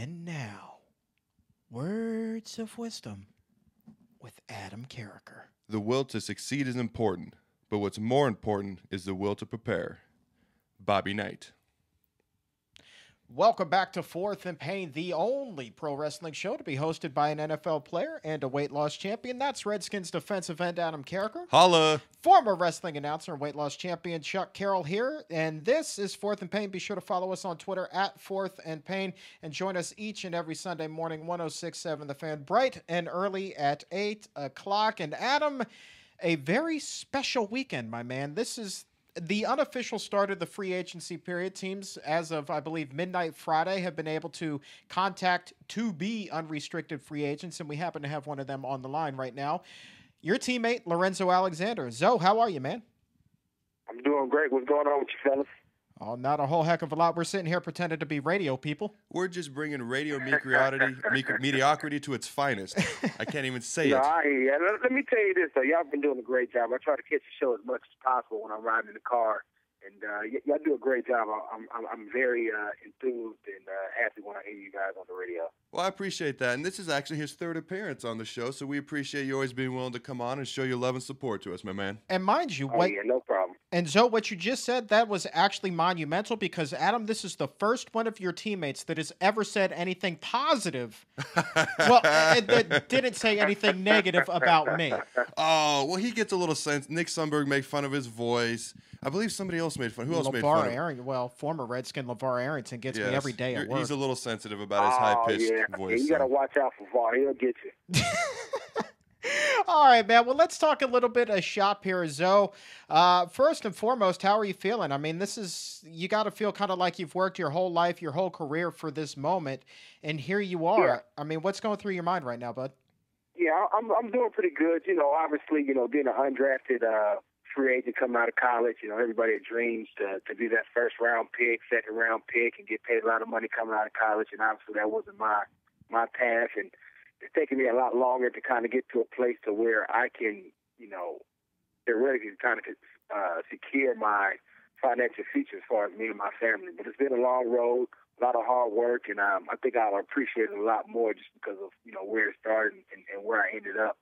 And now, words of wisdom with Adam Carriker. The will to succeed is important, but what's more important is the will to prepare. Bobby Knight. Welcome back to Fourth and Pain, the only pro wrestling show to be hosted by an NFL player and a weight loss champion. That's Redskins defensive end Adam Carriker. Holla! Former wrestling announcer and weight loss champion Chuck Carroll here. And this is Fourth and Pain. Be sure to follow us on Twitter at Fourth and Pain and join us each and every Sunday morning, 106.7 The Fan, bright and early at 8 o'clock. And Adam, a very special weekend, my man. This is the unofficial start of the free agency period. Teams, as of, I believe, midnight Friday, have been able to contact to be unrestricted free agents, and we happen to have one of them on the line right now. Your teammate, Lorenzo Alexander. Zoe, how are you, man? I'm doing great. What's going on with you, fellas? Oh, not a whole heck of a lot. We're sitting here pretending to be radio people. We're just bringing radio mediocrity to its finest. I can't even say it. Let me tell you this, though. Y'all been doing a great job. I try to catch the show as much as possible when I'm riding in the car. And y'all do a great job. I'm very enthused and happy when I hear you guys on the radio. Well, I appreciate that. And this is actually his third appearance on the show, so we appreciate you always being willing to come on and show your love and support to us, my man. And mind you, no problem. And Zoe, what you just said, that was actually monumental because, Adam, this is the first one of your teammates that has ever said anything positive. Well, that didn't say anything negative about me. Oh, well, he gets a little sense. Nick Sundberg made fun of his voice. I believe somebody else made fun. Who else made fun of him? Well, former Redskin LeVar Arrington gets me every day at work. He's a little sensitive about his high-pitched voice. Yeah, you got to watch out for VAR. He'll get you. All right, man. Well, let's talk a little bit of shop here, Zoe. First and foremost, how are you feeling? I mean, you got to feel kind of like you've worked your whole life, your whole career for this moment, and here you are. Yeah. I mean, what's going through your mind right now, bud? Yeah, I'm doing pretty good. Obviously, being an undrafted free agent coming out of college, everybody dreams to be that first-round pick, second-round pick, and get paid a lot of money coming out of college, and obviously that wasn't my path, and it's taken me a lot longer to kind of get to a place to where I can, theoretically kind of secure my financial future as far as me and my family. But it's been a long road, a lot of hard work, and I think I'll appreciate it a lot more just because of, where it started and where I ended up.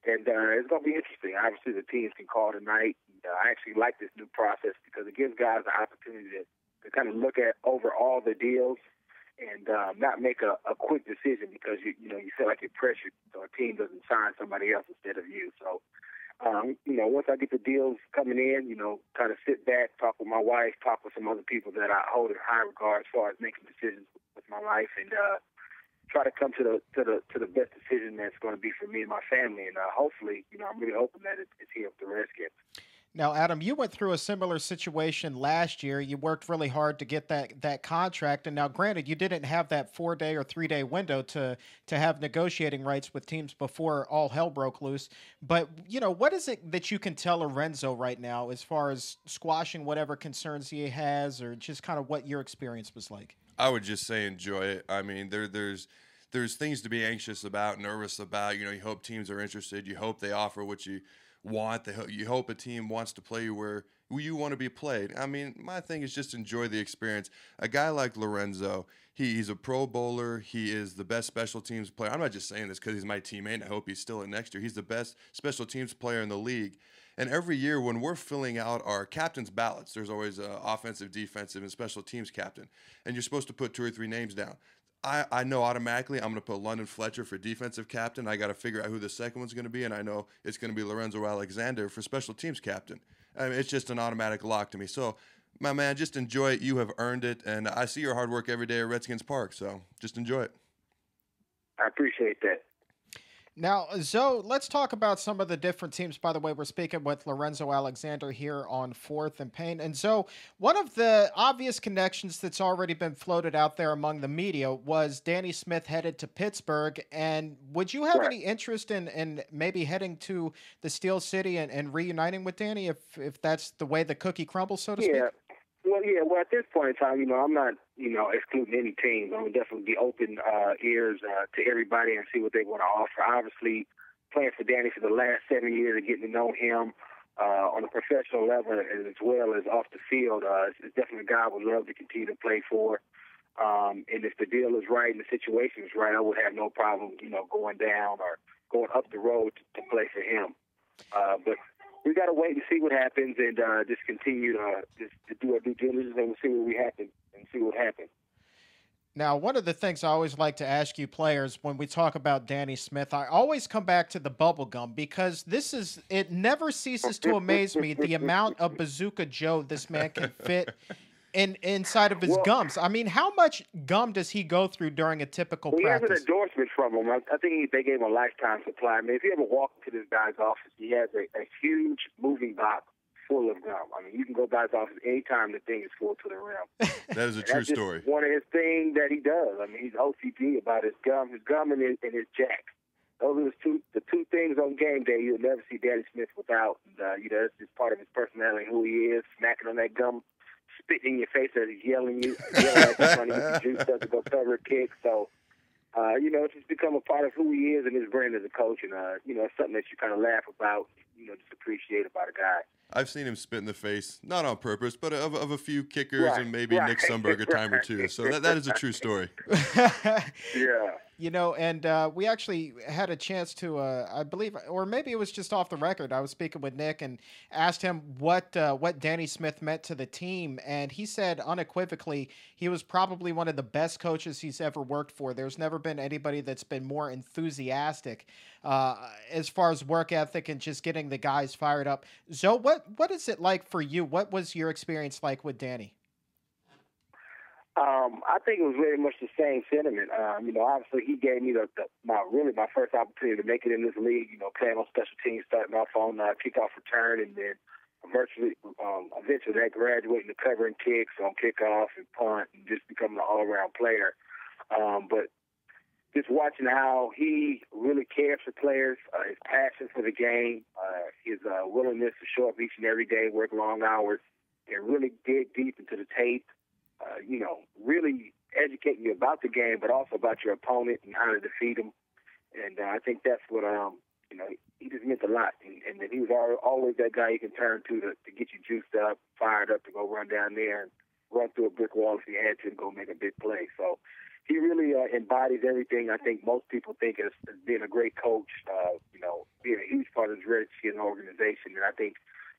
And it's going to be interesting. Obviously, the teams can call tonight. I actually like this new process because it gives guys the opportunity to kind of look at over all the deals and not make a quick decision because you feel like you're pressured so a team doesn't sign somebody else instead of you. So, once I get the deals coming in, kind of sit back, talk with my wife, talk with some other people that I hold in high regard as far as making decisions with my life, and try to come to the best decision that's going to be for me and my family. And hopefully, I'm really hoping that it's here with the Redskins. Now, Adam, you went through a similar situation last year. You worked really hard to get that contract. And now, granted, you didn't have that 4-day or 3-day window to have negotiating rights with teams before all hell broke loose. But, what is it that you can tell Lorenzo right now as far as squashing whatever concerns he has or just kind of what your experience was like? I would just say enjoy it. I mean, there's things to be anxious about, nervous about. You hope teams are interested. You hope they offer what you want. You hope a team wants to play you where you want to be played. I mean, my thing is just enjoy the experience. A guy like Lorenzo, he's a Pro Bowler. He is the best special teams player. I'm not just saying this because he's my teammate, and I hope he's still in next year. He's the best special teams player in the league. And every year when we're filling out our captain's ballots, there's always an offensive, defensive, and special teams captain. And you're supposed to put 2 or 3 names down. I know automatically I'm going to put London Fletcher for defensive captain. I got to figure out who the second one's going to be, and I know it's going to be Lorenzo Alexander for special teams captain. I mean, it's just an automatic lock to me. So, my man, just enjoy it. You have earned it, and I see your hard work every day at Redskins Park, so just enjoy it. I appreciate that. Now, Zoe, let's talk about some of the different teams. By the way, we're speaking with Lorenzo Alexander here on Fourth and Pain. And Zoe, one of the obvious connections that's already been floated out there among the media was Danny Smith headed to Pittsburgh. And would you have any interest in maybe heading to the Steel City and reuniting with Danny if that's the way the cookie crumbles, so to speak? Well, at this point in time, I'm not, excluding any team. I'm going to definitely be open ears to everybody and see what they want to offer. Obviously, playing for Danny for the last 7 years and getting to know him on a professional level as well as off the field, it's definitely a guy I would love to continue to play for. And if the deal is right and the situation is right, I would have no problem, going down or going up the road to play for him. But we got to wait and see what happens, and just continue to do our due diligence and see what happens. Now, one of the things I always like to ask you players when we talk about Danny Smith, I always come back to the bubble gum, because it never ceases to amaze me the amount of Bazooka Joe this man can fit inside of his gums. I mean, how much gum does he go through during a typical practice? He has an endorsement from him. I think they gave him a lifetime supply. I mean, if you ever walk into this guy's office, he has a huge moving box full of gum. I mean, you can go by his office anytime the thing is full to the rim. That is a true story. One of his things that he does. I mean, he's OCD about his gum and his jack. Those are the two things on game day you'll never see Danny Smith without. That's just part of his personality, who he is, smacking on that gum, spitting in your face as he's yelling at you, trying to get you juiced up to go cover a kick. So, it's just become a part of who he is and his brand as a coach. And, it's something that you kind of laugh about, just appreciate about a guy. I've seen him spit in the face, not on purpose, but of a few kickers and maybe Nick Sundberg a time or two. So that is a true story. Yeah. And we actually had a chance to, I believe, or maybe it was just off the record. I was speaking with Nick and asked him what Danny Smith meant to the team. And he said unequivocally he was probably one of the best coaches he's ever worked for. There's never been anybody that's been more enthusiastic as far as work ethic and just getting the guys fired up. Zoe, what is it like for you? What was your experience like with Danny? I think it was very much the same sentiment. Obviously he gave me my first opportunity to make it in this league, playing on special teams, starting off on kickoff return, and then eventually that graduating to covering kicks on kickoff and punt and just becoming an all-around player. But just watching how he really cares for players, his passion for the game, his willingness to show up each and every day, work long hours, and really dig deep into the tape. Really educate you about the game, but also about your opponent and how to defeat him. And I think that's what, he just meant a lot. And he was always that guy you can turn to get you juiced up, fired up to go run down there and run through a brick wall if you had to and go make a big play. So he really embodies everything I think most people think as being a great coach, being a huge part of the Redskins organization. And I think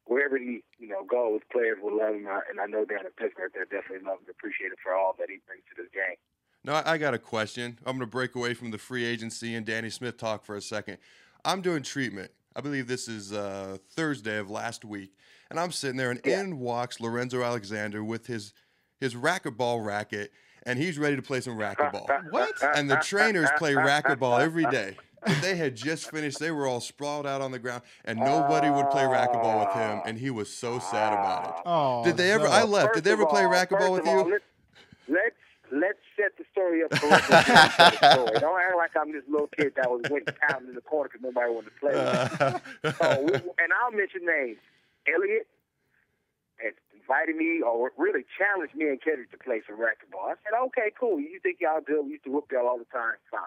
wherever he, goes, players will love him, and I know down in Pittsburgh they'll definitely love him and appreciate him for all that he brings to this game. No, I got a question. I'm going to break away from the free agency and Danny Smith talk for a second. I'm doing treatment. I believe this is Thursday of last week, and I'm sitting there, and in walks Lorenzo Alexander with his racquetball racket, and he's ready to play some racquetball. What? And the trainers play racquetball every day. But they had just finished. They were all sprawled out on the ground, and nobody would play racquetball with him, and he was so sad about it. Oh, did they ever? I left. Did they ever play racquetball with you? Let's set the story up correctly. Don't act like I'm this little kid that was went pounding in the corner because nobody wanted to play with me. And I'll mention names. Elliot has invited me or really challenged me and Kendrick to play some racquetball. I said, okay, cool. You think y'all do? We used to whoop y'all all the time. Fine.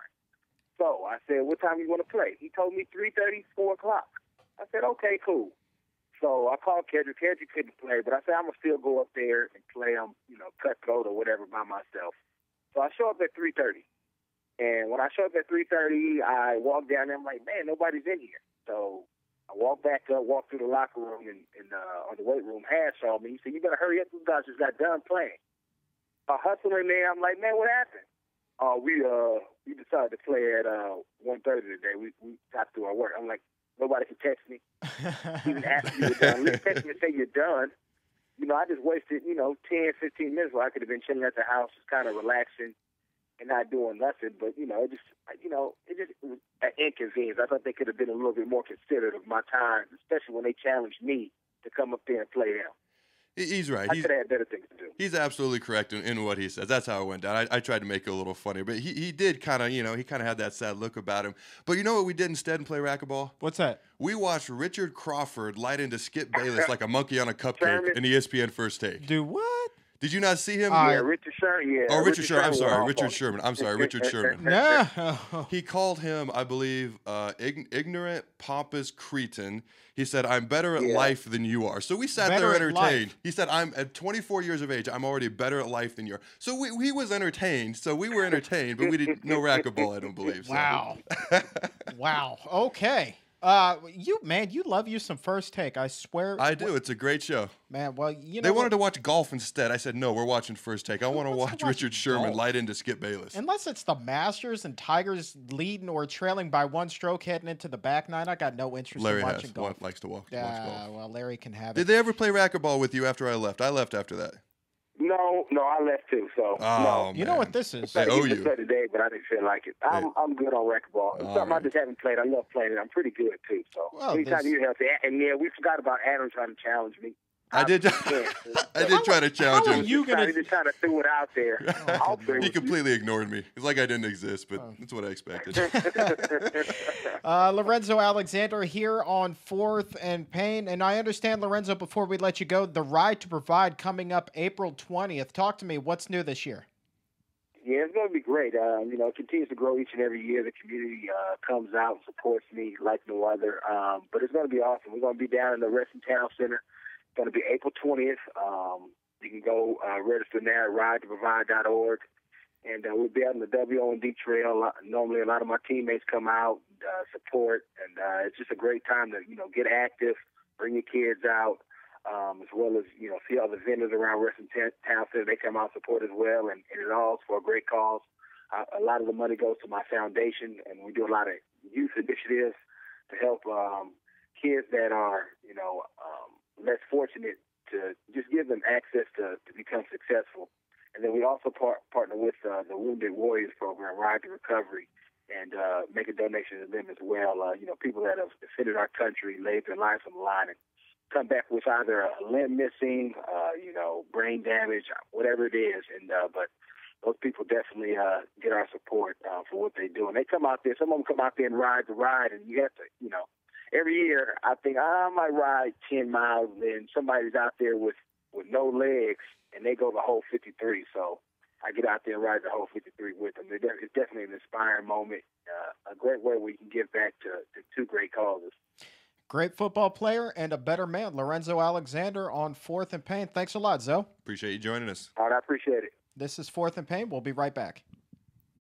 So I said, what time you want to play? He told me 3:30, 4 o'clock. I said, okay, cool. So I called Kendrick. Kendrick couldn't play, but I said, I'm going to still go up there and play him, cutthroat or whatever by myself. So I show up at 3:30. And when I show up at 3:30, I walk down there. I'm like, man, nobody's in here. So I walk back up, walk through the locker room, and on the weight room, Hash saw me. He said, you better hurry up. These guys just got done playing. I hustle in there. I'm like, man, what happened? We decided to play at 1:30 today. We got through our work. I'm like, nobody can text me. Even after you were done. At least text me and say you're done. I just wasted, 10, 15 minutes where I could have been chilling at the house, just kind of relaxing and not doing nothing. But, it was an inconvenience. I thought they could have been a little bit more considerate of my time, especially when they challenged me to come up there and play them. He's right. I could have had better things to do. He's absolutely correct in what he says. That's how it went down. I tried to make it a little funny, but he did kind of, he kind of had that sad look about him. But you know what we did instead and play racquetball? What's that? We watched Richard Crawford light into Skip Bayless like a monkey on a cupcake in ESPN First Take. Do what? Did you not see him? Yeah, Richard Sherman. Yeah. Oh, Richard Sherman. I'm sorry, Richard Sherman. No. He called him, I believe, ignorant, pompous cretin. He said, "I'm better at life than you are." So we sat there entertained. He said, "I'm at 24 years of age. I'm already better at life than you are." So he was entertained. So we were entertained, but we didn't no racquetball. I don't believe. So. Wow. Wow. Okay. You love you some First Take. I swear. I do. It's a great show. Man, well, you know. They wanted to watch golf instead. I said, no, we're watching First Take. I want to watch Richard Sherman golf? light into Skip Bayless. Unless it's the Masters and Tigers leading or trailing by one stroke heading into the back nine, I got no interest in watching golf. Larry likes to watch golf. Well, Larry can have it. Did they ever play racquetball with you after I left? I left after that. No, I left too. So no. You know what this is? They owe you. Today, but I didn't feel like it. I'm good on racquetball. It's something I just haven't played. I love playing it. I'm pretty good too. So anytime you're healthy, and yeah, we forgot about Adam trying to challenge me. I did. I did try to challenge him. You just trying to throw it out there. He completely ignored me. It's like I didn't exist, but that's what I expected. Lorenzo Alexander here on 4th and Payne. And I understand, Lorenzo, before we let you go, the Ride to Provide coming up April 20th. Talk to me. What's new this year? Yeah, it's going to be great. It continues to grow each and every year. The community comes out and supports me like no other. But it's going to be awesome. We're going to be down in the Wrestling Town Center. It's going to be April 20th. You can go register now at ridetoprovide.org. And we'll be out on the WOND trail. Normally, a lot of my teammates come out, support, and it's just a great time to, get active, bring your kids out, as well as, see all the vendors around Wrestling Town Center. They come out and support as well, and it all is for a great cause. A lot of the money goes to my foundation, and we do a lot of youth initiatives to help kids that are, less fortunate, to just give them access to become successful. And then we also partner with the Wounded Warriors program, Ride to Recovery, and make a donation to them as well. People that have defended our country, laid their lives on the line, and come back with either a limb missing, brain damage, whatever it is. And but those people definitely get our support for what they do. And they come out there. Some of them come out there and ride the ride, and you have to, every year I think I might ride 10 miles, and then somebody's out there with no legs, and they go the whole 53. So I get out there and ride the whole 53 with them. It's definitely an inspiring moment, a great way we can give back to two great causes. Great football player and a better man, Lorenzo Alexander on 4th and Payne. Thanks a lot, Zoe. Appreciate you joining us. All right, I appreciate it. This is 4th and Payne. We'll be right back.